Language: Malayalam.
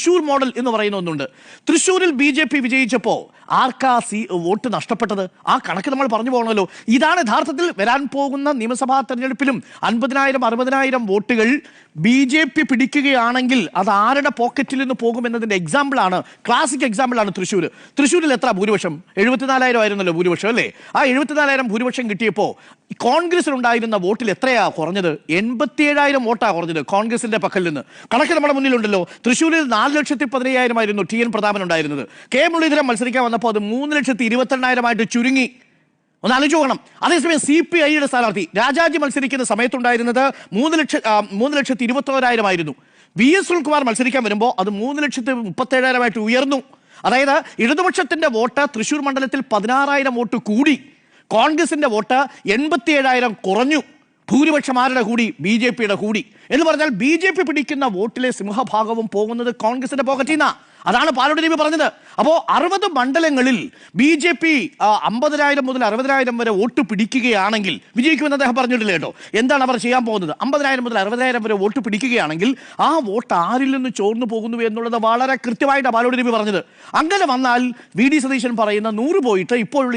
തൃശൂർ മോഡൽ എന്ന് പറയുന്ന ഒന്നുണ്ട്. തൃശൂരിൽ BJP വിജയിച്ചപ്പോൾ ആർക്കാ വോട്ട് നഷ്ടപ്പെട്ടത്? ആ കണക്ക് നമ്മൾ പറഞ്ഞു പോകണമല്ലോ. ഇതാണ് യഥാർത്ഥത്തിൽ വരാൻ പോകുന്ന നിയമസഭാ തെരഞ്ഞെടുപ്പിലും 50,000 60,000 വോട്ടുകൾ BJP പിടിക്കുകയാണെങ്കിൽ അത് ആരുടെ പോക്കറ്റിൽ നിന്ന് പോകുമെന്നതിന്റെ എക്സാമ്പിളാണ്, ക്ലാസിക് എക്സാമ്പിളാണ് തൃശ്ശൂർ. തൃശ്ശൂരിൽ എത്ര ഭൂരിപക്ഷം? 74,000 ആയിരുന്നല്ലോ ഭൂരിപക്ഷം, അല്ലേ? ആ 74,000 ഭൂരിപക്ഷം കിട്ടിയപ്പോൾ കോൺഗ്രസിനുണ്ടായിരുന്ന വോട്ടിൽ എത്രയാ കുറഞ്ഞത്? 87,000 വോട്ടാ കുറഞ്ഞത് കോൺഗ്രസിന്റെ പക്കൽ നിന്ന്. കണക്ക് നമ്മുടെ മുന്നിലുണ്ടല്ലോ. തൃശ്ശൂരിൽ 4,15,000 ആയിരുന്നു TN പ്രതാപൻ ഉണ്ടായിരുന്നത്. K മുരളീധരൻ മത്സരിക്കാൻ വന്നപ്പോൾ അത് 3,22,000 ചുരുങ്ങി. ഒന്ന് ആലോചിച്ച് നോക്കണം. അതേസമയം CPIയുടെ സ്ഥാനാർത്ഥി രാജാജി മത്സരിക്കുന്ന സമയത്തുണ്ടായിരുന്നത് 3,21,000 ആയിരുന്നു. VS സുനിൽകുമാർ മത്സരിക്കാൻ വരുമ്പോൾ അത് 3,37,000 ഉയർന്നു. അതായത് ഇടതുപക്ഷത്തിന്റെ വോട്ട് തൃശ്ശൂർ മണ്ഡലത്തിൽ 16,000 വോട്ട് കൂടി, കോൺഗ്രസിന്റെ വോട്ട് 87,000 കുറഞ്ഞു. ഭൂരിപക്ഷം ആരുടെ കൂടി? BJPയുടെ കൂടി. എന്ന് പറഞ്ഞാൽ BJP പിടിക്കുന്ന വോട്ടിലെ സിംഹഭാഗവും പോകുന്നത് കോൺഗ്രസിന്റെ പോക്കറ്റിൽ നിന്നാ. അതാണ് പാലോട് രവി പറഞ്ഞത്. അപ്പോൾ 60 മണ്ഡലങ്ങളിൽ BJP 50,000 മുതൽ 60,000 വരെ വോട്ട് പിടിക്കുകയാണെങ്കിൽ വിജയിക്കുമെന്ന് അദ്ദേഹം പറഞ്ഞിട്ടില്ല കേട്ടോ. എന്താണ് അവർ ചെയ്യാൻ പോകുന്നത്? 50,000 മുതൽ 60,000 വരെ വോട്ട് പിടിക്കുകയാണെങ്കിൽ ആ വോട്ട് ആരിൽ നിന്ന് ചോർന്നു പോകുന്നു എന്നുള്ളത് വളരെ കൃത്യമായിട്ടാണ് പാലോട് രവി പറഞ്ഞത്. അങ്ങനെ വന്നാൽ VD സതീശൻ പറയുന്ന 100 പോയിട്ട് ഇപ്പോഴുള്ള